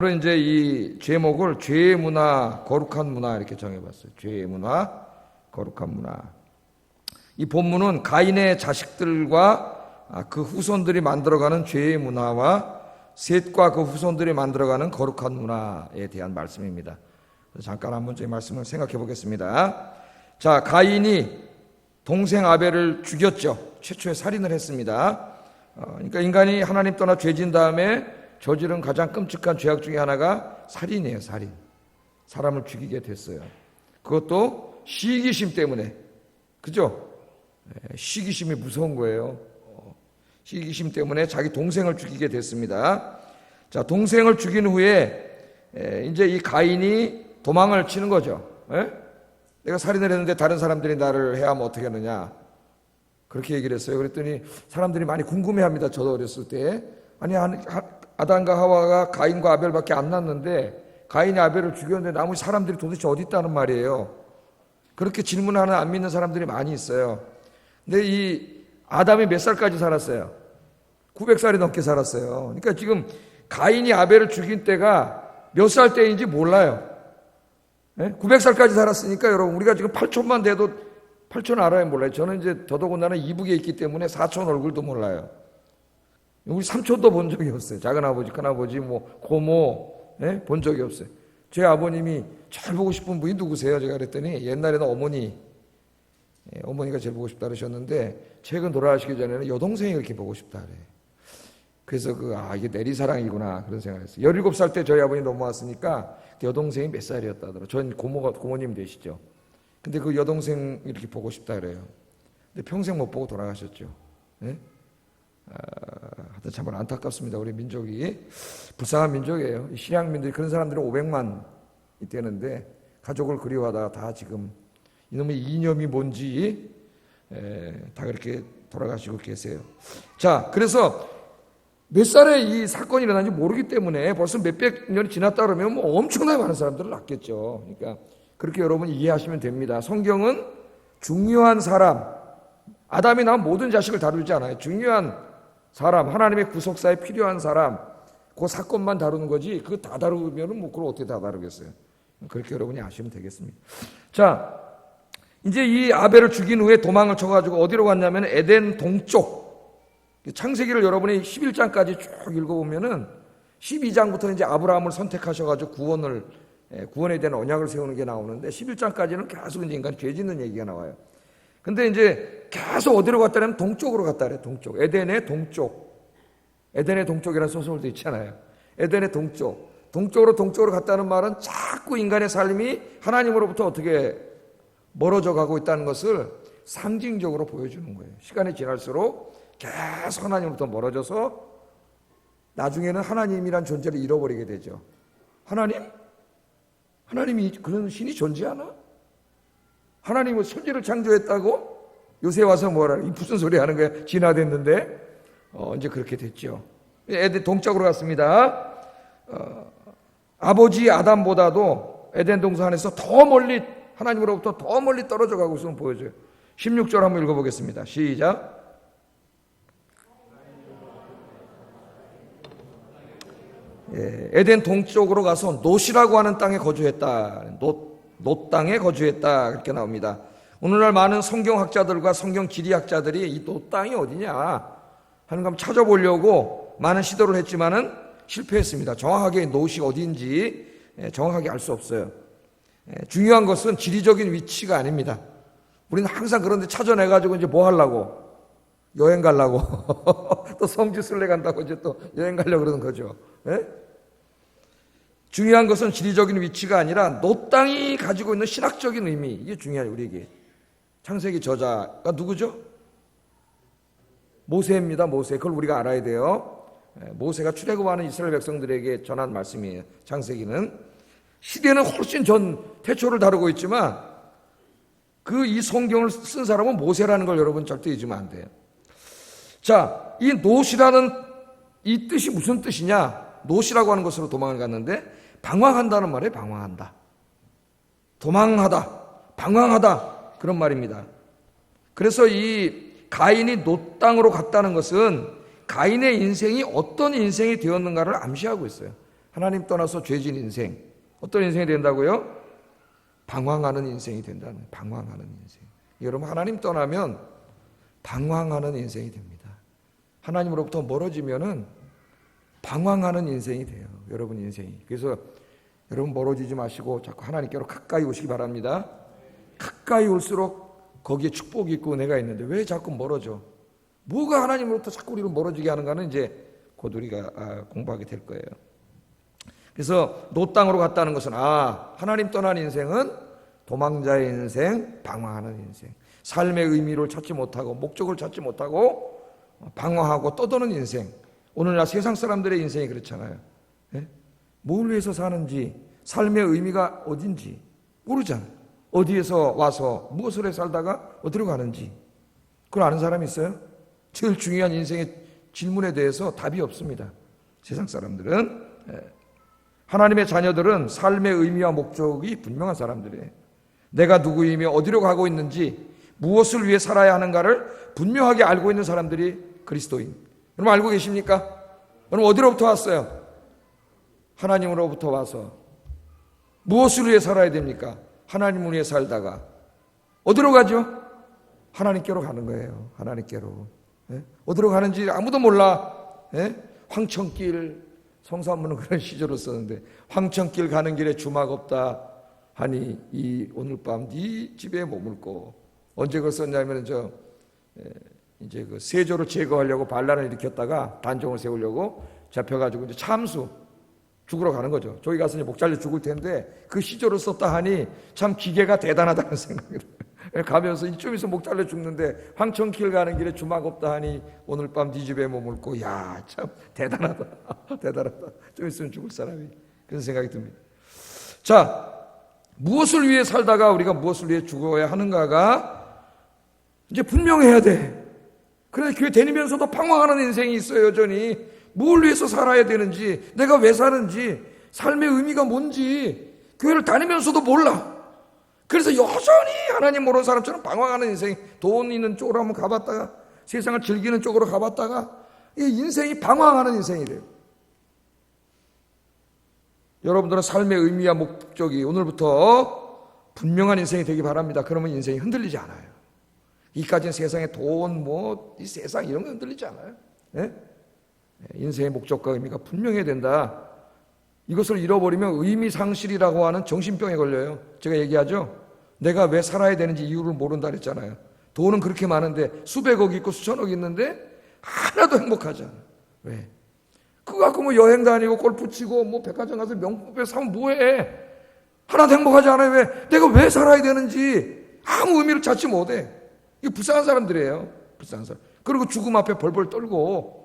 그래서 이제 이 제목을 죄의 문화, 거룩한 문화 이렇게 정해봤어요. 죄의 문화, 거룩한 문화. 이 본문은 가인의 자식들과 그 후손들이 만들어가는 죄의 문화와 셋과 그 후손들이 만들어가는 거룩한 문화에 대한 말씀입니다. 잠깐 한번 이 말씀을 생각해 보겠습니다. 자, 가인이 동생 아벨을 죽였죠. 최초의 살인을 했습니다. 그러니까 인간이 하나님 떠나 죄진 다음에 저지른 가장 끔찍한 죄악 중에 하나가 살인이에요. 살인. 사람을 죽이게 됐어요. 그것도 시기심 때문에. 그죠? 시기심이 무서운 거예요. 시기심 때문에 자기 동생을 죽이게 됐습니다. 자, 동생을 죽인 후에 이제 이 가인이 도망을 치는 거죠. 내가 살인을 했는데 다른 사람들이 나를 해하면 어떻게 하느냐. 그렇게 얘기를 했어요. 그랬더니 사람들이 많이 궁금해합니다. 저도 어렸을 때. 아니, 아담과 하와가 가인과 아벨밖에 안 낳았는데 가인이 아벨을 죽였는데 나머지 사람들이 도대체 어디 있다는 말이에요. 그렇게 질문하는 안 믿는 사람들이 많이 있어요. 근데 이 아담이 몇 살까지 살았어요? 900살이 넘게 살았어요. 그러니까 지금 가인이 아벨을 죽인 때가 몇 살 때인지 몰라요. 900살까지 살았으니까 여러분 우리가 지금 8촌만 돼도 8촌 알아요? 몰라요? 저는 이제 더더군다나 이북에 있기 때문에 4촌 얼굴도 몰라요. 우리 삼촌도 본 적이 없어요. 작은아버지, 큰아버지, 고모 본 적이 없어요. 제 아버님이 제일 보고 싶은 분이 누구세요? 제가 그랬더니 옛날에는 어머니가 제일 보고 싶다 그러셨는데 최근 돌아가시기 전에는 여동생이 그렇게 보고 싶다 그래요. 그래서 이게 내리사랑이구나 그런 생각을 했어요. 17살 때 저희 아버님 넘어왔으니까 여동생이 몇 살이었다 하더라고요. 전 고모님 되시죠. 근데 그 여동생 이렇게 보고 싶다 그래요. 근데 평생 못 보고 돌아가셨죠. 하여튼 참 안타깝습니다. 우리 민족이 불쌍한 민족이에요. 실향민들이 그런 사람들은 500만 되는데 가족을 그리워하다가 다 지금 이놈의 이념이 뭔지 다 그렇게 돌아가시고 계세요. 자, 그래서 몇 살에 이 사건이 일어난지 모르기 때문에 벌써 몇백 년이 지났다 그러면 엄청나게 많은 사람들을 낳겠죠. 그러니까 그렇게 여러분 이해하시면 됩니다. 성경은 중요한 사람, 아담이 낳은 모든 자식을 다루지 않아요. 중요한 사람, 하나님의 구속사에 필요한 사람, 그 사건만 다루는 거지 그거 다 다루면 그걸 어떻게 다 다루겠어요. 그렇게 여러분이 아시면 되겠습니다. 자, 이제 이 아벨을 죽인 후에 도망을 쳐가지고 어디로 갔냐면 에덴 동쪽, 창세기를 여러분이 11장까지 쭉 읽어보면은 12장부터 이제 아브라함을 선택하셔가지고 구원에 대한 언약을 세우는 게 나오는데 11장까지는 계속 이제 인간 죄 짓는 얘기가 나와요. 근데 이제 계속 어디로 갔다냐면 동쪽으로 갔다 그래요. 동쪽. 에덴의 동쪽. 에덴의 동쪽이라는 소설도 있잖아요. 에덴의 동쪽. 동쪽으로 갔다는 말은 자꾸 인간의 삶이 하나님으로부터 어떻게 멀어져 가고 있다는 것을 상징적으로 보여주는 거예요. 시간이 지날수록 계속 하나님으로부터 멀어져서 나중에는 하나님이란 존재를 잃어버리게 되죠. 하나님이 그런 신이 존재하나? 하나님은 천지를 창조했다고? 요새 와서 뭐라 무슨 소리 하는 거야? 진화됐는데 이제 그렇게 됐죠. 에덴 동쪽으로 갔습니다. 아버지 아담보다도 에덴 동산 안에서 더 멀리 하나님으로부터 더 멀리 떨어져 가고 있으면 보여줘요. 16절 한번 읽어보겠습니다. 시작. 에덴 동쪽으로 가서 놋이라고 하는 땅에 거주했다. 놋 땅에 거주했다. 그렇게 나옵니다. 오늘날 많은 성경학자들과 성경 지리학자들이 이 놋 땅이 어디냐 하는 거 한번 찾아보려고 많은 시도를 했지만은 실패했습니다. 정확하게 놋이 어디인지 정확하게 알 수 없어요. 중요한 것은 지리적인 위치가 아닙니다. 우리는 항상 그런데 찾아내가지고 이제 뭐 하려고? 여행 가려고. 또 성지 순례 간다고 이제 또 여행 가려고 그러는 거죠. 중요한 것은 지리적인 위치가 아니라 놋 땅이 가지고 있는 신학적인 의미, 이게 중요해요. 우리에게. 창세기 저자가 누구죠? 모세입니다. 모세. 그걸 우리가 알아야 돼요. 모세가 출애굽하는 이스라엘 백성들에게 전한 말씀이에요. 창세기는 시대는 훨씬 전 태초를 다루고 있지만 이 성경을 쓴 사람은 모세라는 걸 여러분 절대 잊으면 안 돼요. 자, 이 놋이라는 이 뜻이 무슨 뜻이냐? 놋이라고 하는 것으로 도망을 갔는데 방황한다는 말이에요. 방황한다. 도망하다. 방황하다. 그런 말입니다. 그래서 이 가인이 놋 땅으로 갔다는 것은 가인의 인생이 어떤 인생이 되었는가를 암시하고 있어요. 하나님 떠나서 죄진 인생. 어떤 인생이 된다고요? 방황하는 인생이 된다는, 방황하는 인생. 여러분, 하나님 떠나면 방황하는 인생이 됩니다. 하나님으로부터 멀어지면은 방황하는 인생이 돼요. 여러분 인생이. 그래서 여러분 멀어지지 마시고 자꾸 하나님께로 가까이 오시기 바랍니다. 가까이 올수록 거기에 축복이 있고 은혜가 있는데 왜 자꾸 멀어져? 뭐가 하나님으로부터 자꾸 우리를 멀어지게 하는가는 이제 곧 우리가 공부하게 될 거예요. 그래서 노 땅으로 갔다는 것은 하나님 떠난 인생은 도망자의 인생, 방황하는 인생. 삶의 의미를 찾지 못하고 목적을 찾지 못하고 방황하고 떠도는 인생. 오늘날 세상 사람들의 인생이 그렇잖아요. 네? 뭘 위해서 사는지, 삶의 의미가 어딘지 모르잖아요. 어디에서 와서 무엇을 해 살다가 어디로 가는지 그걸 아는 사람이 있어요? 제일 중요한 인생의 질문에 대해서 답이 없습니다. 세상 사람들은. 하나님의 자녀들은 삶의 의미와 목적이 분명한 사람들이에요. 내가 누구이며 어디로 가고 있는지, 무엇을 위해 살아야 하는가를 분명하게 알고 있는 사람들이 그리스도인. 여러분 알고 계십니까? 여러분 어디로부터 왔어요? 하나님으로부터 와서. 무엇을 위해 살아야 됩니까? 하나님을 위해 살다가 어디로 가죠? 하나님께로 가는 거예요. 하나님께로. 어디로 가는지 아무도 몰라. 황천길, 성사문은 그런 시절을 썼는데, 황천길 가는 길에 주막 없다 하니 이 오늘 밤 네 집에 머물고. 언제 그걸 썼냐면 이제 그 세조를 제거하려고 반란을 일으켰다가 단종을 세우려고 잡혀가지고 이제 참수 죽으러 가는 거죠. 저기 가서 이제 목 잘려 죽을 텐데 그 시조를 썼다 하니 참 기계가 대단하다는 생각이 들어요. 가면서 이쯤 있어 목 잘려 죽는데 황천길 가는 길에 주막 없다 하니 오늘 밤 네 집에 머물고. 야, 참 대단하다. 대단하다. 좀 있으면 죽을 사람이. 그런 생각이 듭니다. 자, 무엇을 위해 살다가 우리가 무엇을 위해 죽어야 하는가가 이제 분명해야 돼. 그래서 교회 다니면서도 방황하는 인생이 있어요. 여전히 뭘 위해서 살아야 되는지, 내가 왜 사는지, 삶의 의미가 뭔지 교회를 다니면서도 몰라. 그래서 여전히 하나님 모르는 사람처럼 방황하는 인생. 돈 있는 쪽으로 한번 가봤다가 세상을 즐기는 쪽으로 가봤다가 이 인생이 방황하는 인생이 돼요. 여러분들은 삶의 의미와 목적이 오늘부터 분명한 인생이 되기 바랍니다. 그러면 인생이 흔들리지 않아요. 이까지는 세상에 돈, 이 세상 이런 거 흔들리지 않아요. 네? 인생의 목적과 의미가 분명해야 된다. 이것을 잃어버리면 의미상실이라고 하는 정신병에 걸려요. 제가 얘기하죠. 내가 왜 살아야 되는지 이유를 모른다 그랬잖아요. 돈은 그렇게 많은데 수백억 있고 수천억 있는데 하나도 행복하지 않아요. 왜? 그거 갖고 여행 다니고 골프 치고 백화점 가서 명품백 사면 뭐해? 하나도 행복하지 않아요. 왜? 내가 왜 살아야 되는지 아무 의미를 찾지 못해. 이게 불쌍한 사람들이에요. 불쌍한 사람. 그리고 죽음 앞에 벌벌 떨고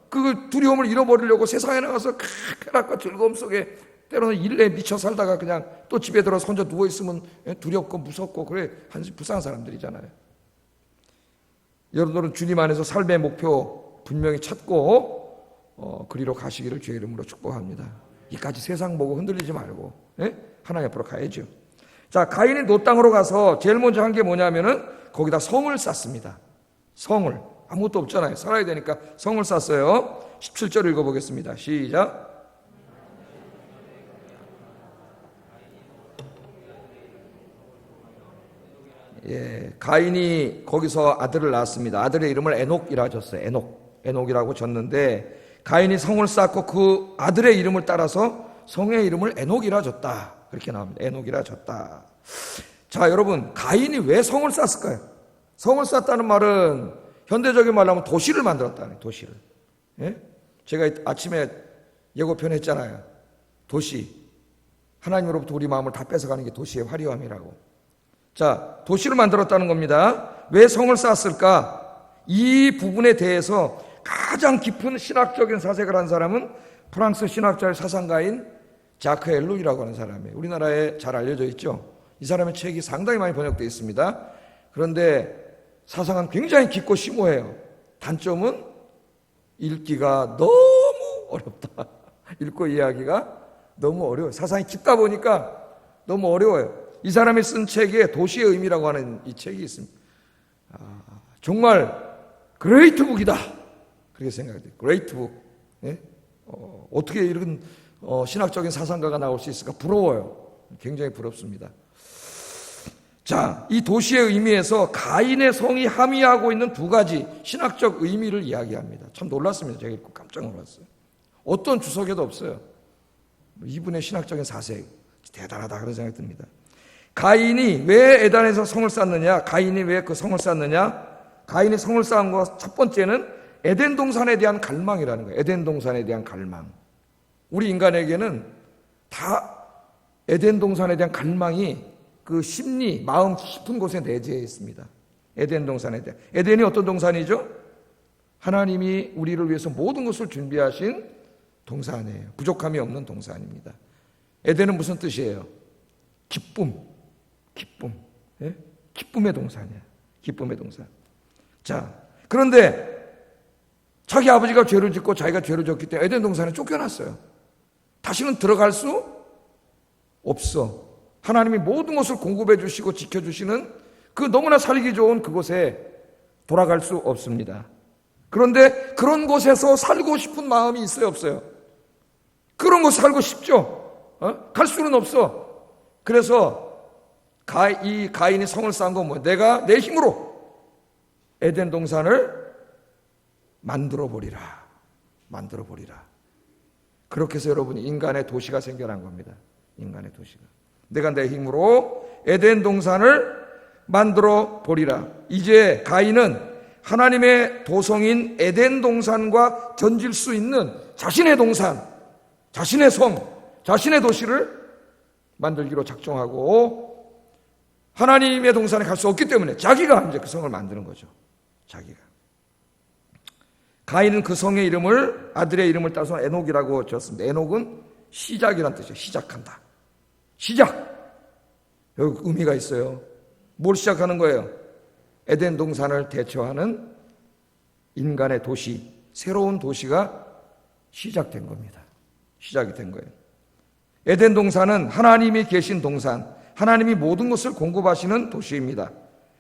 그 두려움을 잃어버리려고 세상에 나가서 쾌락과 즐거움 속에 때로는 일에 미쳐 살다가 그냥 또 집에 들어서 혼자 누워있으면 두렵고 무섭고 그래. 불쌍한 사람들이잖아요. 여러분들은 주님 안에서 삶의 목표 분명히 찾고 그리로 가시기를 주의 이름으로 축복합니다. 이까지 세상 보고 흔들리지 말고 하나님 앞으로 가야죠. 자, 가인이 노 땅으로 가서 제일 먼저 한 게 뭐냐면은 거기다 성을 쌓습니다. 성을. 아무것도 없잖아요. 살아야 되니까 성을 쌓았어요. 17절 읽어보겠습니다. 시작. 가인이 거기서 아들을 낳았습니다. 아들의 이름을 에녹이라 졌어요. 에녹이라고 졌는데 가인이 성을 쌓고 그 아들의 이름을 따라서 성의 이름을 에녹이라 졌다. 그렇게 나옵니다. 에녹이라 졌다. 자, 여러분, 가인이 왜 성을 쌓았을까요? 성을 쌓았다는 말은 현대적인 말로 하면 도시를 만들었다는, 도시를. 제가 아침에 예고편 했잖아요. 도시. 하나님으로부터 우리 마음을 다 뺏어가는 게 도시의 화려함이라고. 자, 도시를 만들었다는 겁니다. 왜 성을 쌓았을까? 이 부분에 대해서 가장 깊은 신학적인 사색을 한 사람은 프랑스 신학자의 사상가인 자크 엘루이라고 하는 사람이에요. 우리나라에 잘 알려져 있죠. 이 사람의 책이 상당히 많이 번역되어 있습니다. 그런데 사상은 굉장히 깊고 심오해요. 단점은 읽기가 너무 어렵다. 읽고 이해하기가 너무 어려워요. 사상이 깊다 보니까 너무 어려워요. 이 사람이 쓴 책에 도시의 의미라고 하는 이 책이 있습니다. 정말 그레이트 북이다. 그렇게 생각이 돼요. 그레이트 북. 어떻게 이런 신학적인 사상가가 나올 수 있을까? 부러워요. 굉장히 부럽습니다. 자, 이 도시의 의미에서 가인의 성이 함의하고 있는 두 가지 신학적 의미를 이야기합니다. 참 놀랐습니다. 제가 읽고 깜짝 놀랐어요. 어떤 주석에도 없어요. 이분의 신학적인 사색 대단하다 그런 생각이 듭니다. 가인이 왜 에덴에서 성을 쌓느냐? 가인이 왜 그 성을 쌓느냐? 가인이 성을 쌓은 것 첫 번째는 에덴 동산에 대한 갈망이라는 거예요. 에덴 동산에 대한 갈망. 우리 인간에게는 다 에덴 동산에 대한 갈망이 그 심리, 마음 깊은 곳에 내재해 있습니다. 에덴 동산에 대한. 에덴이 어떤 동산이죠? 하나님이 우리를 위해서 모든 것을 준비하신 동산이에요. 부족함이 없는 동산입니다. 에덴은 무슨 뜻이에요? 기쁨. 예? 기쁨의 동산이에요. 기쁨의 동산. 자, 그런데 자기 아버지가 죄를 짓고 자기가 죄를 졌기 때문에 에덴 동산에 쫓겨났어요. 다시는 들어갈 수 없어. 하나님이 모든 것을 공급해 주시고 지켜주시는 그 너무나 살기 좋은 그곳에 돌아갈 수 없습니다. 그런데 그런 곳에서 살고 싶은 마음이 있어요, 없어요? 그런 곳 살고 싶죠? 갈 수는 없어. 그래서 이 가인이 성을 쌓은 건 뭐예요? 내가 내 힘으로 에덴 동산을 만들어 보리라. 그렇게 해서 여러분 인간의 도시가 생겨난 겁니다. 인간의 도시가. 내가 내 힘으로 에덴 동산을 만들어 보리라. 이제 가인은 하나님의 도성인 에덴 동산과 견질 수 있는 자신의 동산, 자신의 성, 자신의 도시를 만들기로 작정하고 하나님의 동산에 갈 수 없기 때문에 자기가 이제 그 성을 만드는 거죠. 자기가. 가인은 그 성의 이름을 아들의 이름을 따서 에녹이라고 지었습니다. 에녹은 시작이란 뜻이에요. 시작한다. 시작. 여기 의미가 있어요. 뭘 시작하는 거예요? 에덴 동산을 대처하는 인간의 도시, 새로운 도시가 시작된 겁니다. 시작이 된 거예요. 에덴 동산은 하나님이 계신 동산, 하나님이 모든 것을 공급하시는 도시입니다.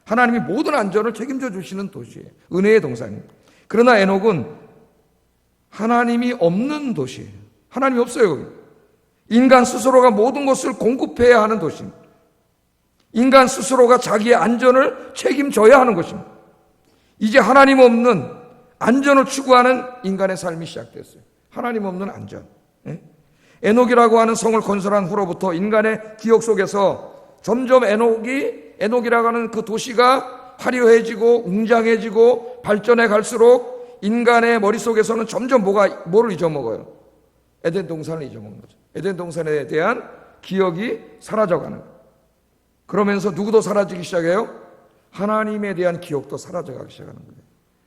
하나님이 모든 안전을 책임져 주시는 도시예요. 은혜의 동산입니다. 그러나 에녹은 하나님이 없는 도시예요. 하나님이 없어요, 거기. 인간 스스로가 모든 것을 공급해야 하는 도시입니다. 인간 스스로가 자기의 안전을 책임져야 하는 것입니다. 이제 하나님 없는 안전을 추구하는 인간의 삶이 시작됐어요. 하나님 없는 안전. 에녹이라고 하는 성을 건설한 후로부터 인간의 기억 속에서 점점 에녹이라고 하는 그 도시가 화려해지고 웅장해지고 발전해 갈수록 인간의 머릿속에서는 점점 뭐를 잊어먹어요? 에덴 동산을 잊어먹는 거죠. 에덴 동산에 대한 기억이 사라져가는 거예요. 그러면서 누구도 사라지기 시작해요? 하나님에 대한 기억도 사라져가기 시작하는 거예요.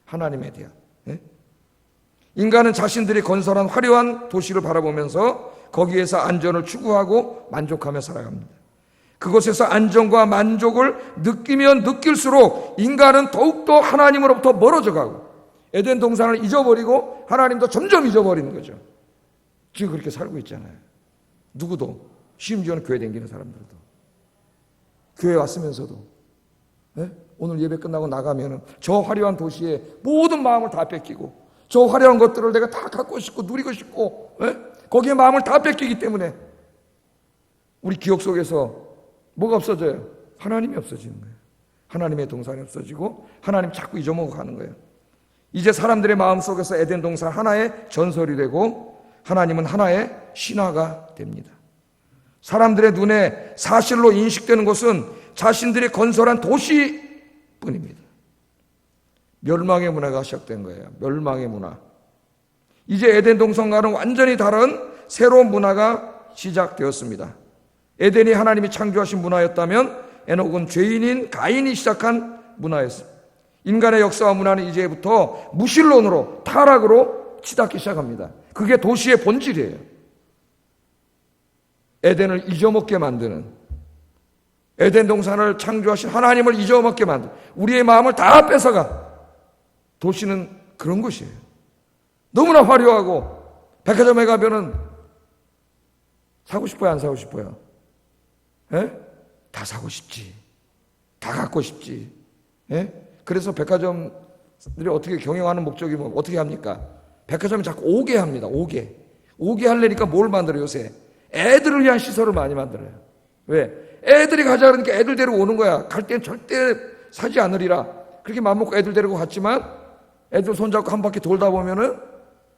하나님에 대한. 인간은 자신들이 건설한 화려한 도시를 바라보면서 거기에서 안전을 추구하고 만족하며 살아갑니다. 그곳에서 안정과 만족을 느끼면 느낄수록 인간은 더욱더 하나님으로부터 멀어져 가고 에덴 동산을 잊어버리고 하나님도 점점 잊어버리는 거죠. 지금 그렇게 살고 있잖아요. 누구도, 심지어는 교회 다니는 사람들도. 교회 왔으면서도 오늘 예배 끝나고 나가면 저 화려한 도시에 모든 마음을 다 뺏기고 저 화려한 것들을 내가 다 갖고 싶고 누리고 싶고 거기에 마음을 다 뺏기기 때문에 우리 기억 속에서 뭐가 없어져요? 하나님이 없어지는 거예요. 하나님의 동산이 없어지고 하나님 자꾸 잊어먹어 가는 거예요. 이제 사람들의 마음 속에서 에덴 동산 하나의 전설이 되고 하나님은 하나의 신화가 됩니다. 사람들의 눈에 사실로 인식되는 것은 자신들이 건설한 도시뿐입니다. 멸망의 문화가 시작된 거예요. 멸망의 문화. 이제 에덴 동산과는 완전히 다른 새로운 문화가 시작되었습니다. 에덴이 하나님이 창조하신 문화였다면 에녹은 죄인인 가인이 시작한 문화였습니다. 인간의 역사와 문화는 이제부터 무신론으로 타락으로 치닫기 시작합니다. 그게 도시의 본질이에요. 에덴을 잊어먹게 만드는, 에덴 동산을 창조하신 하나님을 잊어먹게 만드는, 우리의 마음을 다 뺏어가. 도시는 그런 것이에요. 너무나 화려하고 백화점에 가면은 사고 싶어요, 안 사고 싶어요? 다 사고 싶지. 다 갖고 싶지. 그래서 백화점들이 어떻게 경영하는 목적이 어떻게 합니까? 백화점이 자꾸 오게 합니다. 오게. 오게 하려니까 뭘 만들어요, 요새? 애들을 위한 시설을 많이 만들어요. 왜? 애들이 가자 그러니까 애들 데리고 오는 거야. 갈 땐 절대 사지 않으리라. 그렇게 맘먹고 애들 데리고 갔지만 애들 손잡고 한 바퀴 돌다 보면은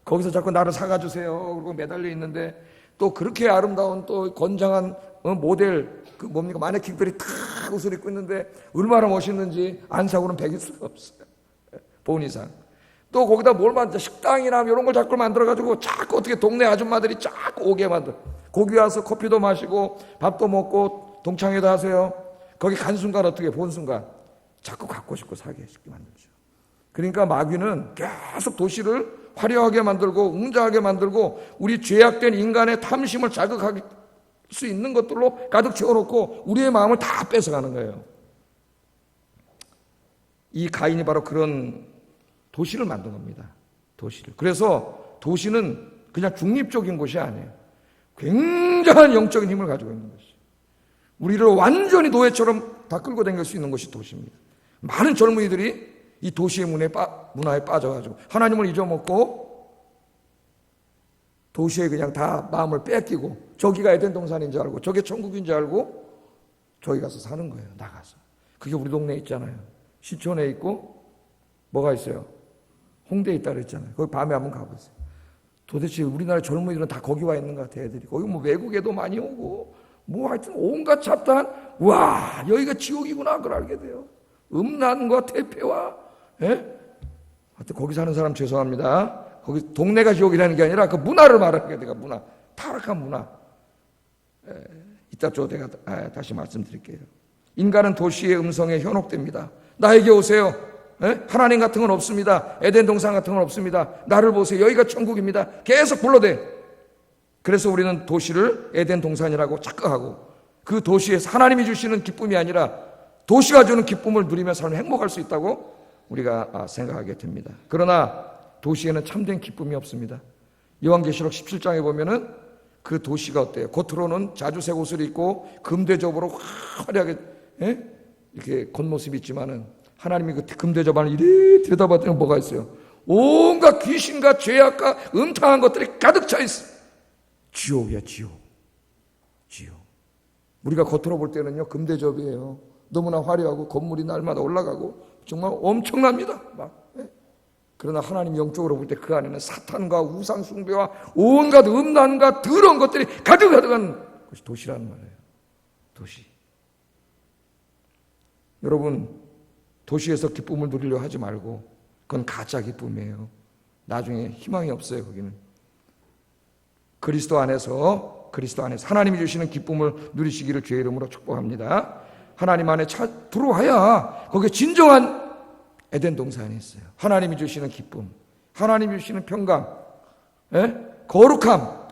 거기서 자꾸 나를 사가주세요. 그리고 매달려 있는데 또 그렇게 아름다운 또 건장한 모델, 그 뭡니까? 마네킹들이 다 옷을 입고 있는데 얼마나 멋있는지 안 사고는 배길 수가 없어요. 본 이상. 또 거기다 뭘 만들어? 식당이나 이런 걸 자꾸 만들어가지고 자꾸 어떻게 동네 아줌마들이 자꾸 오게 만들어. 거기 와서 커피도 마시고 밥도 먹고 동창회도 하세요. 거기 간 순간 어떻게 본 순간 자꾸 갖고 싶고 사게 쉽게 만들죠. 그러니까 마귀는 계속 도시를 화려하게 만들고 웅장하게 만들고 우리 죄악된 인간의 탐심을 자극할 수 있는 것들로 가득 채워놓고 우리의 마음을 다 뺏어가는 거예요. 이 가인이 바로 그런 도시를 만든 겁니다. 도시를. 그래서 도시는 그냥 중립적인 곳이 아니에요. 굉장한 영적인 힘을 가지고 있는 것이에요. 우리를 완전히 노예처럼 다 끌고 다닐 수 있는 것이 도시입니다. 많은 젊은이들이 이 도시의 문화에 빠져가지고 하나님을 잊어먹고 도시에 그냥 다 마음을 뺏기고 저기가 에덴 동산인 줄 알고 저게 천국인 줄 알고 저기 가서 사는 거예요. 나가서. 그게 우리 동네에 있잖아요. 시촌에 있고 뭐가 있어요? 홍대에 있다 그랬잖아요. 거기 밤에 한번 가보세요. 도대체 우리나라 젊은이들은 다 거기 와 있는 것 같아요. 애들이. 거기 뭐 외국에도 많이 오고 뭐 하여튼 온갖 잡다한 와 여기가 지옥이구나 그걸 알게 돼요. 음란과 태폐와 하여튼 거기 사는 사람 죄송합니다. 거기 동네가 지옥이라는 게 아니라 그 문화를 말하는 게 내가 문화 타락한 문화. 이따 저 내가 다시 말씀드릴게요. 인간은 도시의 음성에 현혹됩니다. 나에게 오세요. 하나님 같은 건 없습니다. 에덴 동산 같은 건 없습니다. 나를 보세요. 여기가 천국입니다. 계속 불러대. 그래서 우리는 도시를 에덴 동산이라고 착각하고 그 도시에서 하나님이 주시는 기쁨이 아니라 도시가 주는 기쁨을 누리며 살면 행복할 수 있다고 우리가 생각하게 됩니다. 그러나 도시에는 참된 기쁨이 없습니다. 요한계시록 17장에 보면은 그 도시가 어때요? 겉으로는 자주색 옷을 입고 금대접으로 화려하게 이렇게 겉모습이 있지만은 하나님이 그 금대접 안을 이리 들여다봤더니 뭐가 있어요? 온갖 귀신과 죄악과 음탕한 것들이 가득 차 있어요. 지옥이야, 지옥. 지옥. 우리가 겉으로 볼 때는요, 금대접이에요. 너무나 화려하고 건물이 날마다 올라가고 정말 엄청납니다. 그러나 하나님 영적으로 볼 때 그 안에는 사탄과 우상 숭배와 온갖 음란과 더러운 것들이 가득가득한 것이 도시라는 말이에요. 도시. 여러분, 도시에서 기쁨을 누리려 하지 말고 그건 가짜 기쁨이에요. 나중에 희망이 없어요. 거기는 그리스도 안에서 하나님이 주시는 기쁨을 누리시기를 주의 이름으로 축복합니다. 하나님 안에 들어와야 거기에 진정한 에덴 동산이 있어요. 하나님이 주시는 기쁨, 하나님이 주시는 평강, 거룩함,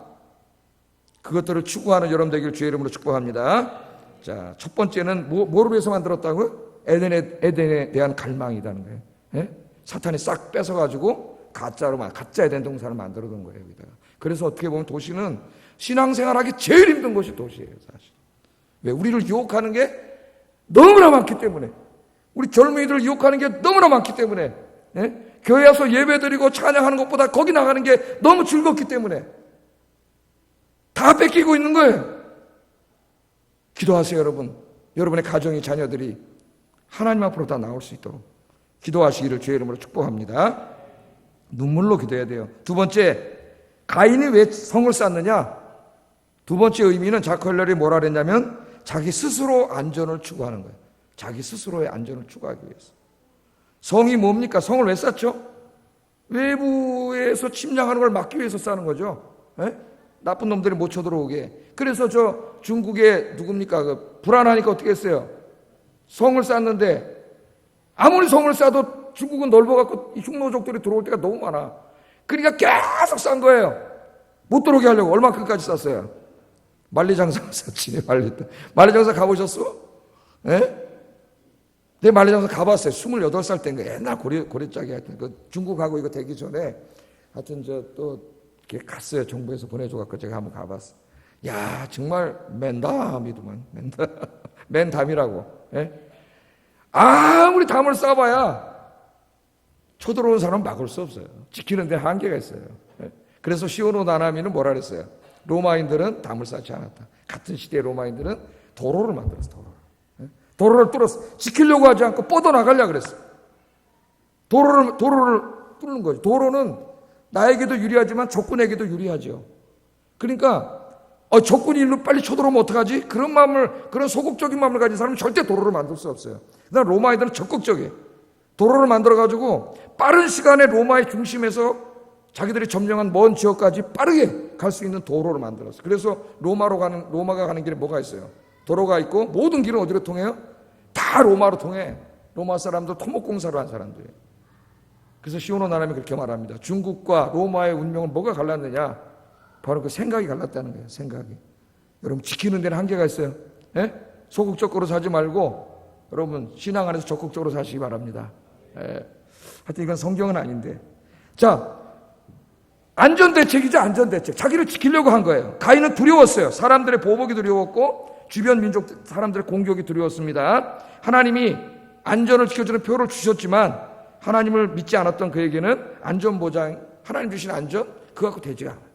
그것들을 추구하는 여러분 되기를 주의 이름으로 축복합니다. 자, 첫 번째는 뭐를 위해서 만들었다고요? 에덴에 대한 갈망이라는 거예요. 사탄이 싹 뺏어가지고 가짜 에덴 동산을 만들어둔 거예요. 여기다가. 그래서 어떻게 보면 도시는 신앙생활하기 제일 힘든 곳이 도시예요, 사실. 왜? 우리를 유혹하는 게 너무나 많기 때문에, 우리 젊은이들을 유혹하는 게 너무나 많기 때문에, 교회 와서 예배드리고 찬양하는 것보다 거기 나가는 게 너무 즐겁기 때문에 다 뺏기고 있는 거예요. 기도하세요, 여러분. 여러분의 가정의 자녀들이 하나님 앞으로 다 나올 수 있도록 기도하시기를 주의 이름으로 축복합니다. 눈물로 기도해야 돼요. 두 번째, 가인이 왜 성을 쌓느냐? 두 번째 의미는 자컬ler이 뭐라 그랬냐면 자기 스스로 안전을 추구하는 거예요. 자기 스스로의 안전을 추구하기 위해서. 성이 뭡니까? 성을 왜 쌓죠? 외부에서 침략하는 걸 막기 위해서 쌓는 거죠. 나쁜 놈들이 못 쳐들어오게. 그래서 저 중국에 누굽니까? 불안하니까 어떻게 했어요? 성을 쌓는데 아무리 성을 쌓아도 중국은 넓어갖고 흉노족들이 들어올 때가 너무 많아. 그러니까 계속 쌓은 거예요. 못 들어오게 하려고. 얼마큼까지 쌓았어요? 만리장성 쌓지. 만리장성 가보셨어? 내 만리장성 가봤어요. 28살 때인가. 옛날 고려짝이 하여튼 그 중국하고 이거 되기 전에 하여튼 또 이렇게 갔어요. 정부에서 보내줘갖고 제가 한번 가봤어. 야, 정말 맨담이더만. 맨담이라고. 아무리 담을 쌓아봐야 쳐들어오는 사람 막을 수 없어요. 지키는 데 한계가 있어요. 그래서 시오노 나나미는 뭐라 그랬어요? 로마인들은 담을 쌓지 않았다. 같은 시대의 로마인들은 도로를 만들었어. 도로를 뚫었어. 지키려고 하지 않고 뻗어나가려고 그랬어. 도로를 뚫는 거죠. 도로는 나에게도 유리하지만 적군에게도 유리하죠. 그러니까 적군이 일로 빨리 쳐들어오면 어떡하지? 그런 소극적인 마음을 가진 사람은 절대 도로를 만들 수 없어요. 그다음 로마인들은 적극적이에요. 도로를 만들어가지고 빠른 시간에 로마의 중심에서 자기들이 점령한 먼 지역까지 빠르게 갈 수 있는 도로를 만들었어요. 그래서 로마가 가는 길에 뭐가 있어요? 도로가 있고 모든 길은 어디로 통해요? 다 로마로 통해. 로마 사람들 토목공사를 한 사람들이에요. 그래서 시오노 나나미 그렇게 말합니다. 중국과 로마의 운명은 뭐가 갈랐느냐? 바로 그 생각이 갈랐다는 거예요. 생각이. 여러분 지키는 데는 한계가 있어요. 예? 소극적으로 사지 말고 여러분 신앙 안에서 적극적으로 사시기 바랍니다. 하여튼 이건 성경은 아닌데. 자, 안전대책이죠. 안전대책. 자기를 지키려고 한 거예요. 가인은 두려웠어요. 사람들의 보복이 두려웠고 주변 민족 사람들의 공격이 두려웠습니다. 하나님이 안전을 지켜주는 표를 주셨지만 하나님을 믿지 않았던 그에게는 안전보장, 하나님 주신 안전 그거 갖고 되지가 않아요.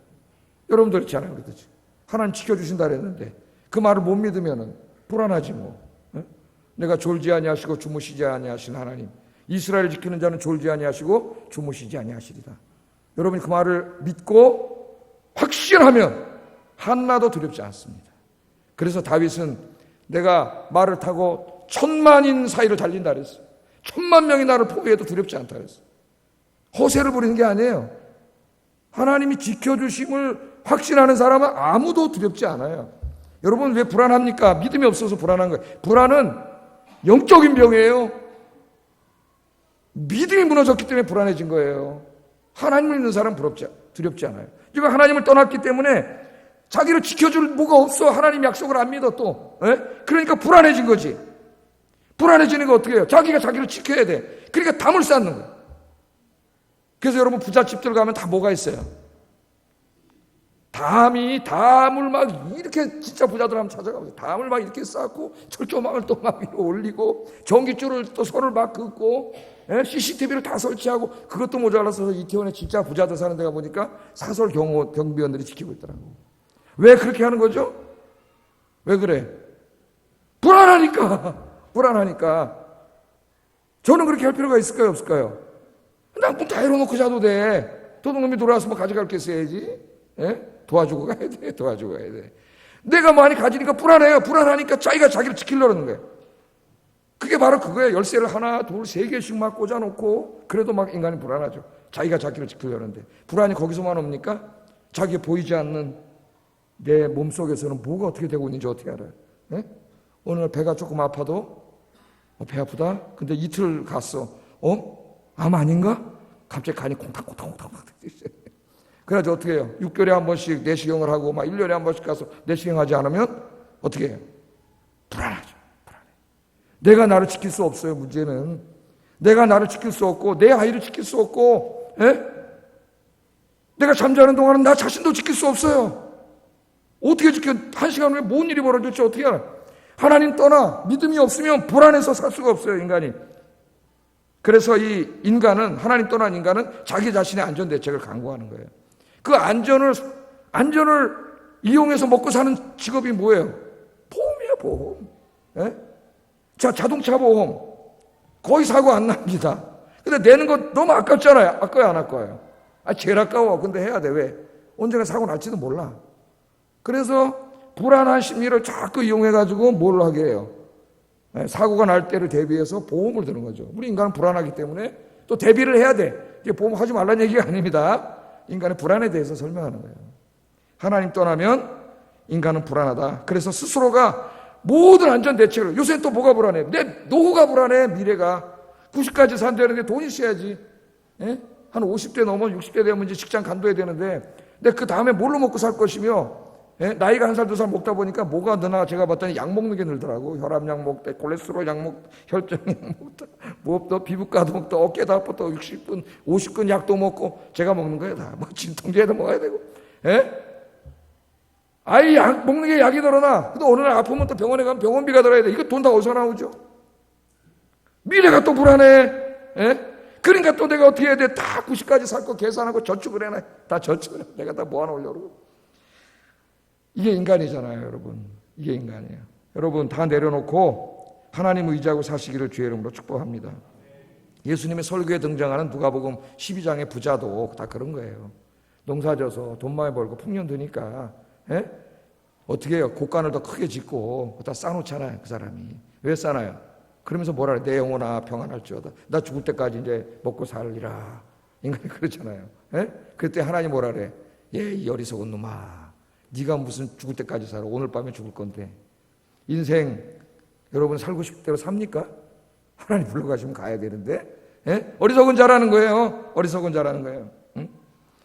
여러분도 그렇지 않아요? 그렇지? 하나님 지켜주신다 그랬는데 그 말을 못 믿으면 불안하지 뭐. 내가 졸지 아니하시고 주무시지 아니하신 하나님, 이스라엘을 지키는 자는 졸지 아니하시고 주무시지 아니하시리다. 여러분이 그 말을 믿고 확신하면 하나도 두렵지 않습니다. 그래서 다윗은 내가 말을 타고 1000만인 사이를 달린다 그랬어요. 1000만 명이 나를 포위해도 두렵지 않다 그랬어요. 허세를 부리는 게 아니에요. 하나님이 지켜주심을 확신하는 사람은 아무도 두렵지 않아요. 여러분 왜 불안합니까? 믿음이 없어서 불안한 거예요. 불안은 영적인 병이에요. 믿음이 무너졌기 때문에 불안해진 거예요. 하나님을 믿는 사람은 두렵지 않아요. 지금 하나님을 떠났기 때문에 자기를 지켜줄 뭐가 없어. 하나님 약속을 안 믿어 또. 그러니까 불안해진 거지. 불안해지는 거 어떻게 해요? 자기가 자기를 지켜야 돼. 그러니까 담을 쌓는 거예요. 그래서 여러분 부잣집들 가면 다 뭐가 있어요? 담을 막 이렇게 진짜 부자들 한번 찾아가보세요. 담을 막 이렇게 쌓고 철조망을 또 막 위로 올리고 전기줄을 또 손을 막 긋고 CCTV를 다 설치하고 그것도 모자라서 이태원에 진짜 부자들 사는 데가 보니까 사설 경비원들이 지키고 있더라고요. 왜 그렇게 하는 거죠? 왜 그래? 불안하니까. 저는 그렇게 할 필요가 있을까요? 없을까요? 난 문 다 열어놓고 자도 돼. 도둑놈이 돌아와서 뭐 가져갈 게 있어야지. 도와주고 가야 돼. 내가 많이 가지니까 불안해요. 불안하니까 자기가 자기를 지키려는 거예요. 그게 바로 그거예요. 열쇠를 하나, 둘, 세 개씩 막 꽂아놓고 그래도 막 인간이 불안하죠. 자기가 자기를 지키려는데. 불안이 거기서만 옵니까? 자기가 보이지 않는 내 몸속에서는 뭐가 어떻게 되고 있는지 어떻게 알아요? 오늘 배가 조금 아파도 배 아프다? 근데 이틀 갔어. 암 아닌가? 갑자기 간이 콩닥콩닥 그래가지고 어떻게 해요? 6개월에 한 번씩 내시경을 하고 막 1년에 한 번씩 가서 내시경 하지 않으면 어떻게 해요? 불안하죠. 내가 나를 지킬 수 없어요. 문제는 내가 나를 지킬 수 없고 내 아이를 지킬 수 없고 내가 잠자는 동안은 나 자신도 지킬 수 없어요. 어떻게 지켜? 한 시간 후에 뭔 일이 벌어질지 어떻게 알아? 하나님 떠나 믿음이 없으면 불안해서 살 수가 없어요. 인간이. 그래서 이 인간은 하나님 떠난 인간은 자기 자신의 안전대책을 강구하는 거예요. 그 안전을 이용해서 먹고 사는 직업이 뭐예요? 보험이에요. 보험. 자, 자동차 보험 거의 사고 안 납니다. 근데 내는 거 너무 아깝잖아요. 아까워요, 안 아까워요? 제일 아까워. 근데 해야 돼. 왜? 언젠가 사고 날지도 몰라. 그래서 불안한 심리를 자꾸 이용해가지고 뭘 하게 해요? 사고가 날 때를 대비해서 보험을 드는 거죠. 우리 인간은 불안하기 때문에 또 대비를 해야 돼. 이게 보험 하지 말라는 얘기가 아닙니다. 인간의 불안에 대해서 설명하는 거예요. 하나님 떠나면 인간은 불안하다. 그래서 스스로가 모든 안전 대책을, 요새는 또 뭐가 불안해? 내 노후가 불안해. 미래가 90까지 산다는데 돈 있어야지. 한 50대 넘으면 60대 되면 이제 직장 간둬야 되는데 근데 그 다음에 뭘로 먹고 살 것이며 나이가 한 살 두 살 먹다 보니까 뭐가 느나 제가 봤더니 약 먹는 게 늘더라고. 혈압약 먹다, 콜레스테롤 약 먹다, 혈전약 먹다, 뭐 또 피부과도 먹다, 어깨도 아파 또 60근, 50근 약도 먹고 제가 먹는 거예요 다. 뭐 진통제도 먹어야 되고. 아이 약 먹는 게 약이 늘어나. 근데 어느 날 아프면 또 병원에 가면 병원비가 들어야 돼. 이거 돈 다 어디서 나오죠? 미래가 또 불안해. 그러니까 또 내가 어떻게 해야 돼? 다 90까지 살 거 계산하고 저축을 해놔. 다 저축을 해. 내가 다 모아놓으려고. 이게 인간이잖아요, 여러분. 이게 인간이에요. 여러분, 다 내려놓고 하나님 의지하고 사시기를 주의 이름으로 축복합니다. 예수님의 설교에 등장하는 누가복음 12장의 부자도 다 그런 거예요. 농사져서 돈 많이 벌고 풍년 드니까 어떻게 해요? 곡간을 더 크게 짓고 다 쌓아놓잖아요, 그 사람이. 왜 쌓아요? 그러면서 뭐라 그래? 내 영혼아 평안할지어다. 나 죽을 때까지 이제 먹고 살리라. 인간이 그렇잖아요. 그때 하나님 뭐라 그래? 이 어리석은 놈아, 네가 무슨 죽을 때까지 살아? 오늘 밤에 죽을 건데. 인생 여러분 살고 싶은 대로 삽니까? 하나님 불러가시면 가야 되는데 어리석은 자라는 거예요. 어리석은 자라는 거예요. 응?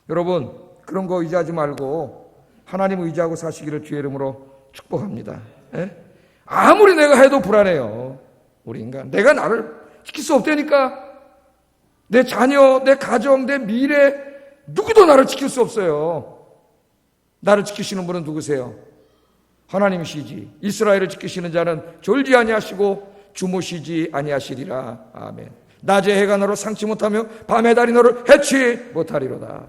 여러분 그런 거 의지하지 말고 하나님 의지하고 사시기를 주의 이름으로 축복합니다. 아무리 내가 해도 불안해요. 우리 인간. 내가 나를 지킬 수 없다니까. 내 자녀, 내 가정, 내 미래 누구도 나를 지킬 수 없어요. 나를 지키시는 분은 누구세요? 하나님이시지. 이스라엘을 지키시는 자는 졸지 아니하시고 주무시지 아니하시리라. 아멘. 낮에 해가 너를 상치 못하며 밤에 달이 너를 해치 못하리로다.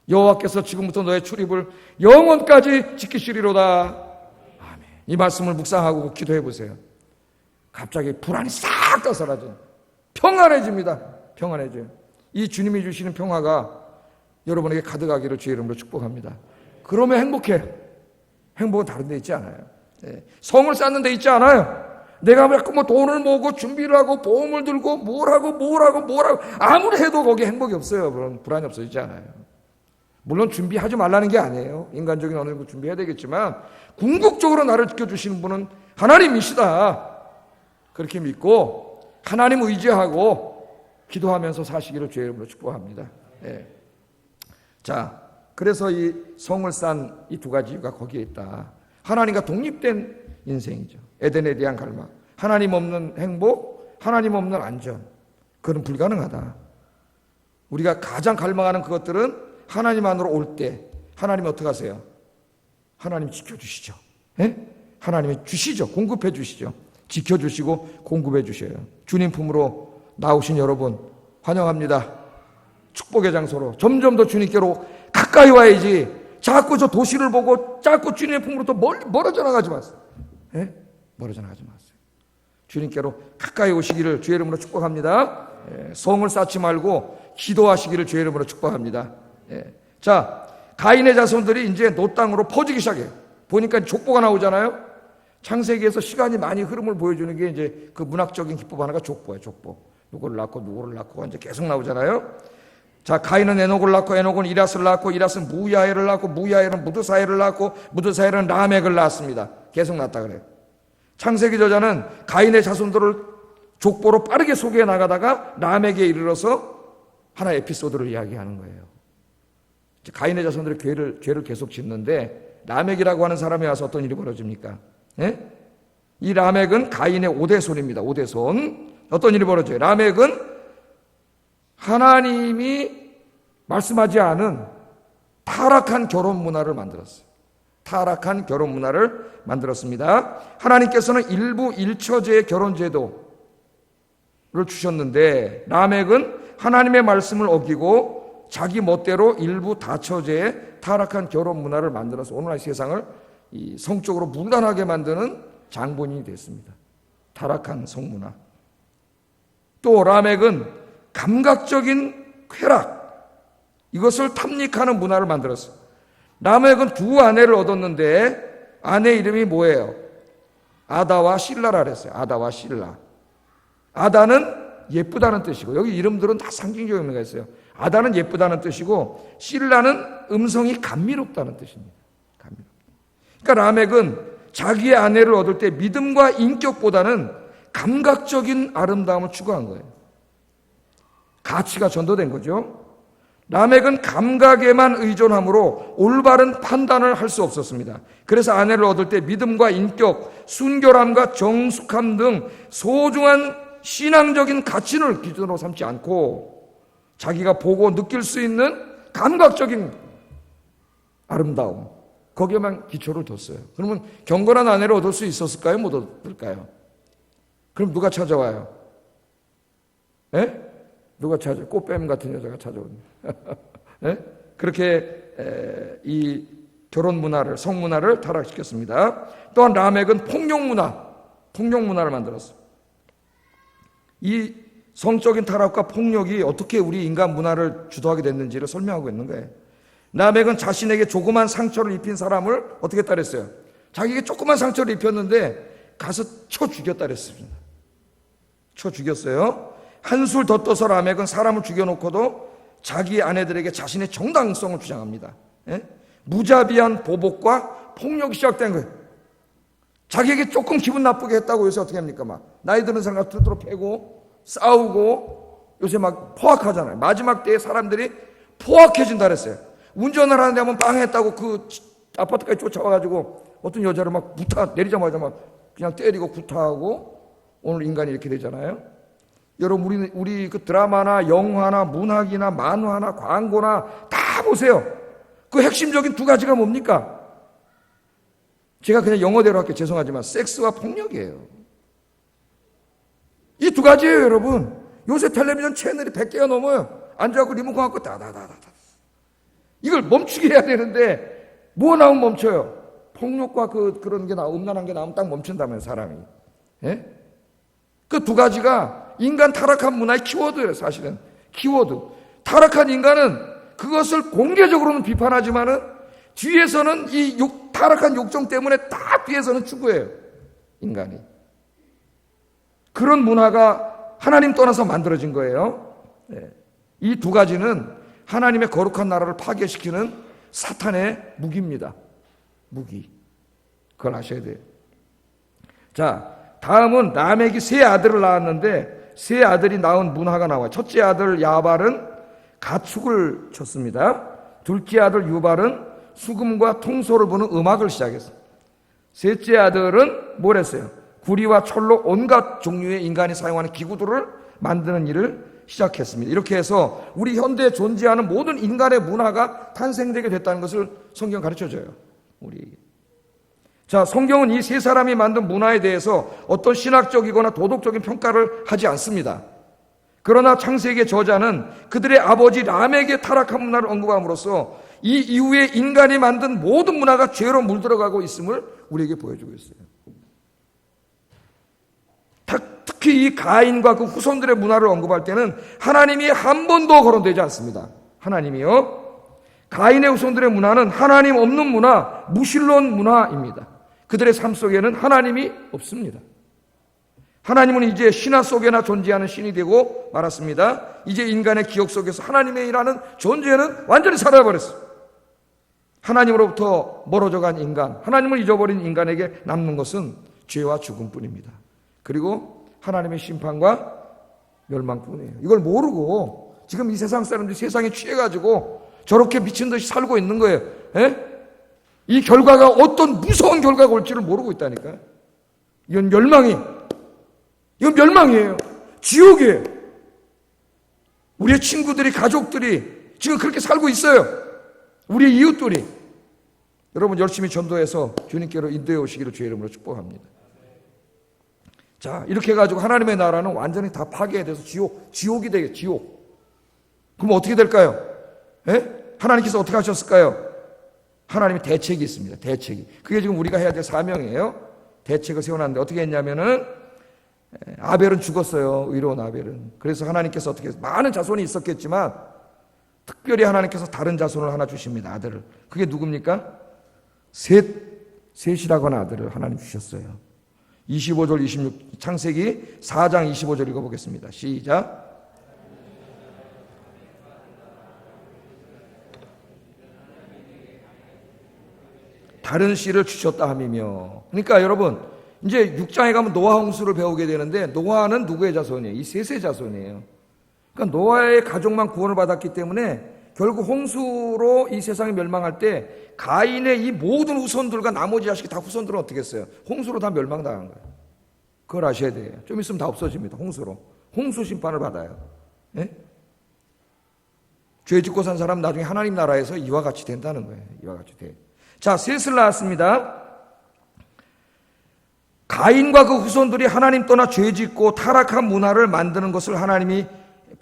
여호와께서 지금부터 너의 출입을 영원까지 지키시리로다. 아멘. 이 말씀을 묵상하고 기도해 보세요. 갑자기 불안이 싹 다 사라져요. 평안해집니다. 평안해져요. 이 주님이 주시는 평화가 여러분에게 가득하기를 주의 이름으로 축복합니다. 그러면 행복해. 행복은 다른 데 있지 않아요. 성을 쌓는 데 있지 않아요. 내가 뭐 돈을 모으고 준비를 하고 보험을 들고 뭘 하고 아무리 해도 거기에 행복이 없어요. 그런 불안이 없어지지 않아요. 물론 준비하지 말라는 게 아니에요. 인간적인 어느 정도 준비해야 되겠지만 궁극적으로 나를 지켜주시는 분은 하나님이시다. 그렇게 믿고 하나님 의지하고 기도하면서 사시기를 주의 이름으로 축복합니다. 자, 그래서 이 성을 쌓은 이 두 가지 이유가 거기에 있다. 하나님과 독립된 인생이죠. 에덴에 대한 갈망, 하나님 없는 행복, 하나님 없는 안전, 그건 불가능하다. 우리가 가장 갈망하는 그것들은 하나님 안으로 올 때 하나님이 어떻게 하세요? 하나님 지켜주시죠. 하나님이 주시죠. 공급해 주시죠. 지켜주시고 공급해 주셔요. 주님 품으로 나오신 여러분 환영합니다. 축복의 장소로 점점 더 주님께로 가까이 와야지. 자꾸 저 도시를 보고 자꾸 주님의 품으로 더 멀어져 나가지 마세요. 멀어져 나가지 마세요. 주님께로 가까이 오시기를 주의 이름으로 축복합니다. 성을 쌓지 말고 기도하시기를 주의 이름으로 축복합니다. 자, 가인의 자손들이 이제 노 땅으로 퍼지기 시작해요. 보니까 족보가 나오잖아요. 창세기에서 시간이 많이 흐름을 보여주는 게 이제 그 문학적인 기법 하나가 족보예요. 족보. 누구를 낳고 이제 계속 나오잖아요. 자, 가인은 에녹을 낳고 에녹은 이랏을 낳고 이랏은 무야엘을 낳고 무야엘은 무드사엘을 낳고 무드사엘은 라멕을 낳았습니다. 계속 낳았다 그래요. 창세기 저자는 가인의 자손들을 족보로 빠르게 소개해 나가다가 라멕에 이르러서 하나의 에피소드를 이야기하는 거예요. 가인의 자손들이 죄를 계속 짓는데 라멕이라고 하는 사람이 와서 어떤 일이 벌어집니까? 이 라멕은 가인의 5대손입니다. 5대손. 어떤 일이 벌어져요? 라멕은 하나님이 말씀하지 않은 타락한 결혼 문화를 만들었어요. 타락한 결혼 문화를 만들었습니다. 하나님께서는 일부 일처제의 결혼 제도를 주셨는데 라멕은 하나님의 말씀을 어기고 자기 멋대로 일부 다처제의 타락한 결혼 문화를 만들어서 오늘날 세상을 이 성적으로 무단하게 만드는 장본인이 됐습니다. 타락한 성문화. 또 라멕은 감각적인 쾌락, 이것을 탐닉하는 문화를 만들었어요. 라멕은 두 아내를 얻었는데 아내 이름이 뭐예요? 아다와 실라라 그랬어요. 아다와 실라. 아다는 예쁘다는 뜻이고 여기 이름들은 다 상징적 의미가 있어요. 아다는 예쁘다는 뜻이고 실라는 음성이 감미롭다는 뜻입니다. 감미롭다. 그러니까 라멕은 자기의 아내를 얻을 때 믿음과 인격보다는 감각적인 아름다움을 추구한 거예요. 가치가 전도된 거죠. 라멕은 감각에만 의존함으로 올바른 판단을 할 수 없었습니다. 그래서 아내를 얻을 때 믿음과 인격, 순결함과 정숙함 등 소중한 신앙적인 가치를 기준으로 삼지 않고 자기가 보고 느낄 수 있는 감각적인 아름다움, 거기에만 기초를 뒀어요. 그러면 경건한 아내를 얻을 수 있었을까요? 못 얻을까요? 그럼 누가 찾아와요? 누가 찾아? 꽃뱀 같은 여자가 찾아옵니다. 예? 그렇게 이 결혼 문화를, 성 문화를 타락시켰습니다. 또한 라멕은 폭력 문화를 만들었어요. 이 성적인 타락과 폭력이 어떻게 우리 인간 문화를 주도하게 됐는지를 설명하고 있는 거예요. 라멕은 자신에게 조그만 상처를 입힌 사람을 어떻게 했다 그랬어요? 자기에게 조그만 상처를 입혔는데 가서 쳐 죽였다 그랬습니다. 쳐 죽였어요. 한술 더 떠서 라멕은 사람을 죽여놓고도 자기 아내들에게 자신의 정당성을 주장합니다. 예? 무자비한 보복과 폭력이 시작된 거예요. 자기에게 조금 기분 나쁘게 했다고 요새 어떻게 합니까? 막 나이 드는 사람 두드러 패고 싸우고 요새 막 포악하잖아요. 마지막 때에 사람들이 포악해진다 그랬어요. 운전을 하는데 한번 빵 했다고 그 아파트까지 쫓아와가지고 어떤 여자를 막 내리자마자 막 그냥 때리고 구타하고 오늘 인간이 이렇게 되잖아요. 여러분 우리 그 드라마나 영화나 문학이나 만화나 광고나 다 보세요. 그 핵심적인 두 가지가 뭡니까? 제가 그냥 영어대로 할게요. 죄송하지만 섹스와 폭력이에요. 이 두 가지예요, 여러분. 요새 텔레비전 채널이 100개가 넘어요. 앉아갖고 리모컨 갖고 다다다다다. 이걸 멈추게 해야 되는데 뭐 나오면 멈춰요? 폭력과 그런 게 음란한 게 나오면 딱 멈춘다면 사람이. 예? 그 두 가지가 인간 타락한 문화의 키워드예요, 사실은. 키워드. 타락한 인간은 그것을 공개적으로는 비판하지만은 뒤에서는 타락한 욕정 때문에 딱 뒤에서는 추구해요, 인간이. 그런 문화가 하나님 떠나서 만들어진 거예요. 네. 이 두 가지는 하나님의 거룩한 나라를 파괴시키는 사탄의 무기입니다. 무기. 그걸 아셔야 돼요. 자, 다음은 라멕이 세 아들을 낳았는데 세 아들이 낳은 문화가 나와요. 첫째 아들 야발은 가축을 쳤습니다. 둘째 아들 유발은 수금과 통소를 부는 음악을 시작했어요. 셋째 아들은 뭘 했어요? 구리와 철로 온갖 종류의 인간이 사용하는 기구들을 만드는 일을 시작했습니다. 이렇게 해서 우리 현대에 존재하는 모든 인간의 문화가 탄생되게 됐다는 것을 성경 가르쳐줘요, 우리에게. 자, 성경은 이 세 사람이 만든 문화에 대해서 어떤 신학적이거나 도덕적인 평가를 하지 않습니다. 그러나 창세기의 저자는 그들의 아버지 람에게 타락한 문화를 언급함으로써 이 이후에 인간이 만든 모든 문화가 죄로 물들어가고 있음을 우리에게 보여주고 있어요. 특히 이 가인과 그 후손들의 문화를 언급할 때는 하나님이 한 번도 거론되지 않습니다. 하나님이요. 가인의 후손들의 문화는 하나님 없는 문화, 무신론 문화입니다. 그들의 삶 속에는 하나님이 없습니다. 하나님은 이제 신화 속에나 존재하는 신이 되고 말았습니다. 이제 인간의 기억 속에서 하나님이라는 존재는 완전히 사라져버렸어요. 하나님으로부터 멀어져간 인간, 하나님을 잊어버린 인간에게 남는 것은 죄와 죽음뿐입니다. 그리고 하나님의 심판과 멸망뿐이에요. 이걸 모르고 지금 이 세상 사람들이 세상에 취해가지고 저렇게 미친 듯이 살고 있는 거예요. 에? 이 결과가 어떤 무서운 결과가 올지를 모르고 있다니까요. 이건 멸망이에요. 지옥이에요. 우리의 친구들이, 가족들이 지금 그렇게 살고 있어요. 우리의 이웃들이. 여러분 열심히 전도해서 주님께로 인도해 오시기를 주의 이름으로 축복합니다. 자, 이렇게 해가지고 하나님의 나라는 완전히 다 파괴돼서 지옥이 되겠죠. 지옥. 그럼 어떻게 될까요? 하나님께서 어떻게 하셨을까요? 하나님의 대책이 있습니다. 대책이. 그게 지금 우리가 해야 될 사명이에요. 대책을 세워놨는데 어떻게 했냐면은 아벨은 죽었어요. 의로운 아벨은. 그래서 하나님께서 어떻게 했어요? 많은 자손이 있었겠지만 특별히 하나님께서 다른 자손을 하나 주십니다. 아들을. 그게 누굽니까? 셋이라고 하는 아들을 하나님 주셨어요. 25절 26 창세기 4장 25절 읽어보겠습니다. 시작. 다른 씨를 주셨다 함이며. 그러니까 여러분 이제 6장에 가면 노아 홍수를 배우게 되는데 노아는 누구의 자손이에요? 이 셋의 자손이에요. 그러니까 노아의 가족만 구원을 받았기 때문에 결국 홍수로 이 세상이 멸망할 때 가인의 이 모든 후손들과 나머지 자식이 다 후손들은 어떻게 했어요? 홍수로 다 멸망당한 거예요. 그걸 아셔야 돼요. 좀 있으면 다 없어집니다. 홍수로. 홍수 심판을 받아요. 예? 죄 짓고 산 사람 나중에 하나님 나라에서 이와 같이 된다는 거예요. 이와 같이 돼요. 자, 셋을 낳았습니다. 가인과 그 후손들이 하나님 떠나 죄 짓고 타락한 문화를 만드는 것을 하나님이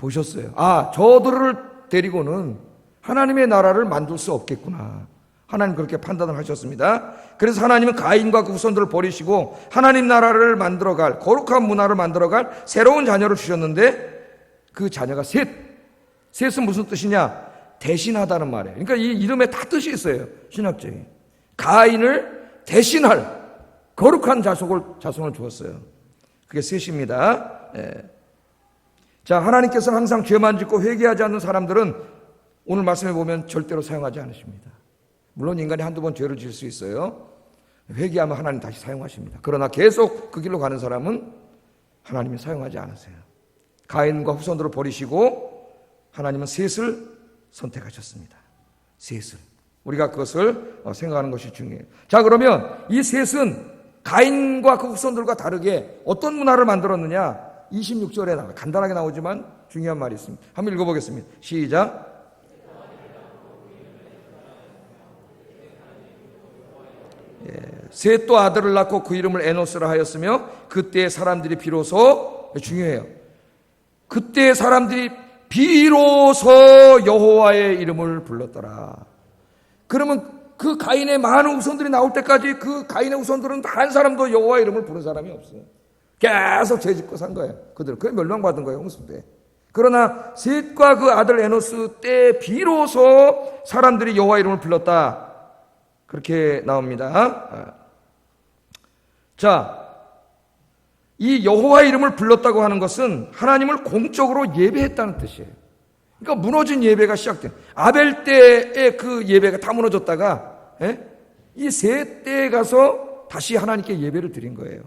보셨어요. 아, 저들을 데리고는 하나님의 나라를 만들 수 없겠구나. 하나님 그렇게 판단을 하셨습니다. 그래서 하나님은 가인과 그 후손들을 버리시고 하나님 나라를 만들어갈, 거룩한 문화를 만들어갈 새로운 자녀를 주셨는데 그 자녀가 셋. 셋은 무슨 뜻이냐? 대신하다는 말이에요. 그러니까 이 이름에 다 뜻이 있어요. 신학적인. 가인을 대신할 거룩한 자손을 주었어요. 그게 셋입니다. 자, 하나님께서는 항상 죄만 짓고 회개하지 않는 사람들은 오늘 말씀해 보면 절대로 사용하지 않으십니다. 물론 인간이 한두 번 죄를 지을 수 있어요. 회개하면 하나님 다시 사용하십니다. 그러나 계속 그 길로 가는 사람은 하나님이 사용하지 않으세요. 가인과 후손들을 버리시고 하나님은 셋을 선택하셨습니다. 셋을. 우리가 그것을 생각하는 것이 중요해요. 자, 그러면 이 셋은 가인과 그 후손들과 다르게 어떤 문화를 만들었느냐? 26절에 나와요. 간단하게 나오지만 중요한 말이 있습니다. 한번 읽어보겠습니다. 시작. 셋 또 아들을 낳고 그 이름을 에노스라 하였으며 그때 사람들이 비로소, 중요해요. 그때 사람들이 비로소 여호와의 이름을 불렀더라. 그러면 그 가인의 많은 후손들이 나올 때까지 그 가인의 후손들은 한 사람도 여호와의 이름을 부른 사람이 없어요. 계속 죄짓고 산 거예요. 그들은 그게 멸망받은 거예요. 홍수 때. 그러나 셋과 그 아들 에노스 때 비로소 사람들이 여호와 이름을 불렀다. 그렇게 나옵니다. 자, 이 여호와 이름을 불렀다고 하는 것은 하나님을 공적으로 예배했다는 뜻이에요. 그러니까 무너진 예배가 시작된, 아벨 때의 그 예배가 다 무너졌다가 이 셋 때에 가서 다시 하나님께 예배를 드린 거예요.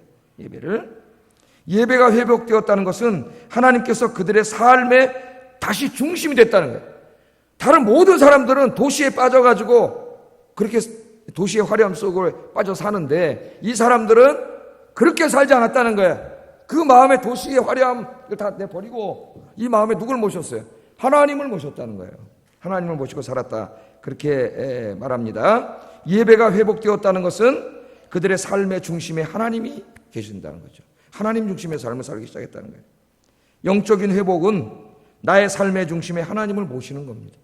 예배가 회복되었다는 것은 하나님께서 그들의 삶에 다시 중심이 됐다는 거예요. 다른 모든 사람들은 도시에 빠져가지고 그렇게 도시의 화려함 속에 빠져 사는데 이 사람들은 그렇게 살지 않았다는 거예요. 그 마음에 도시의 화려함을 다 내버리고 이 마음에 누굴 모셨어요? 하나님을 모셨다는 거예요. 하나님을 모시고 살았다. 그렇게 말합니다. 예배가 회복되었다는 것은 그들의 삶의 중심에 하나님이 계신다는 거죠. 하나님 중심의 삶을 살기 시작했다는 거예요. 영적인 회복은 나의 삶의 중심에 하나님을 모시는 겁니다.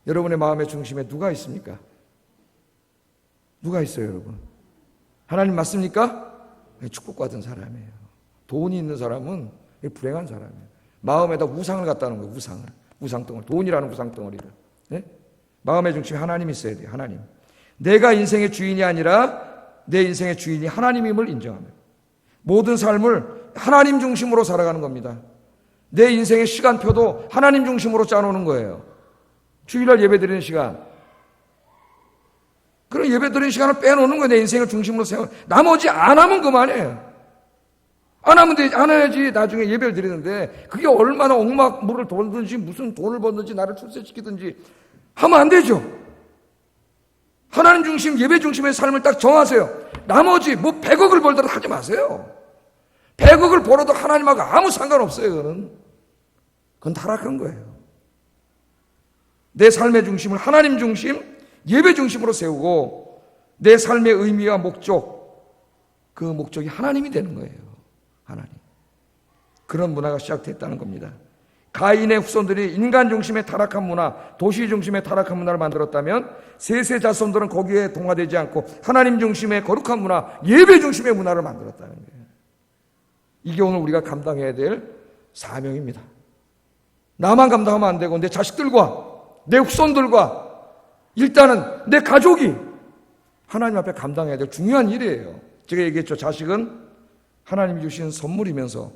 여러분의 마음의 중심에 누가 있습니까? 누가 있어요, 여러분? 하나님 맞습니까? 축복받은 사람이에요. 돈이 있는 사람은 불행한 사람이에요. 마음에다 우상을 갖다 놓은 거예요. 우상덩어리. 돈이라는 우상덩어리를. 네? 마음의 중심에 하나님이 있어야 돼요. 하나님. 내가 인생의 주인이 아니라 내 인생의 주인이 하나님임을 인정합니다. 모든 삶을 하나님 중심으로 살아가는 겁니다. 내 인생의 시간표도 하나님 중심으로 짜놓는 거예요. 주일날 예배드리는 시간. 그런 예배드리는 시간을 빼놓는 거예요. 내 인생을 중심으로 세워. 나머지 안 하면 그만이에요. 안 해야지 나중에 예배를 드리는데 그게 얼마나 억막물을 돌든지 무슨 돈을 벌든지 나를 출세시키든지 하면 안 되죠. 하나님 중심, 예배 중심의 삶을 딱 정하세요. 나머지 100억을 벌더라도 하지 마세요. 100억을 벌어도 하나님하고 아무 상관없어요. 그건 타락한 거예요. 내 삶의 중심을 하나님 중심, 예배 중심으로 세우고 내 삶의 의미와 목적, 그 목적이 하나님이 되는 거예요. 하나님. 그런 문화가 시작됐다는 겁니다. 가인의 후손들이 인간 중심의 타락한 문화, 도시 중심의 타락한 문화를 만들었다면 셋의 자손들은 거기에 동화되지 않고 하나님 중심의 거룩한 문화, 예배 중심의 문화를 만들었다는 거예요. 이게 오늘 우리가 감당해야 될 사명입니다. 나만 감당하면 안 되고 내 자식들과 내 후손들과 일단은 내 가족이 하나님 앞에 감당해야 될 중요한 일이에요. 제가 얘기했죠. 자식은 하나님이 주신 선물이면서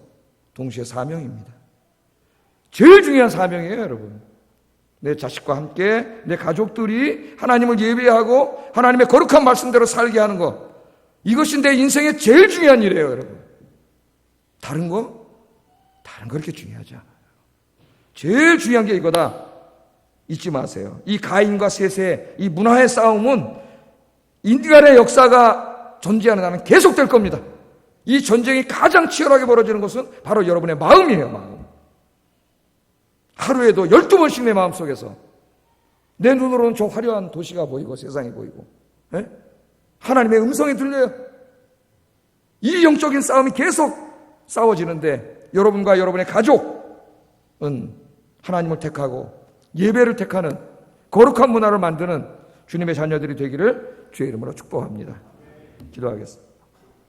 동시에 사명입니다. 제일 중요한 사명이에요, 여러분. 내 자식과 함께 내 가족들이 하나님을 예배하고 하나님의 거룩한 말씀대로 살게 하는 것. 이것이 내 인생의 제일 중요한 일이에요, 여러분. 다른 거 그렇게 중요하지 않아요. 제일 중요한 게 이거다. 잊지 마세요. 이 가인과 셋의 이 문화의 싸움은 인간의 역사가 존재하는 한은 계속될 겁니다. 이 전쟁이 가장 치열하게 벌어지는 것은 바로 여러분의 마음이에요. 마음. 하루에도 12번씩 내 마음속에서 내 눈으로는 저 화려한 도시가 보이고 세상이 보이고 하나님의 음성이 들려요. 이 영적인 싸움이 계속 싸워지는데 여러분과 여러분의 가족은 하나님을 택하고 예배를 택하는 거룩한 문화를 만드는 주님의 자녀들이 되기를 주의 이름으로 축복합니다. 기도하겠습니다.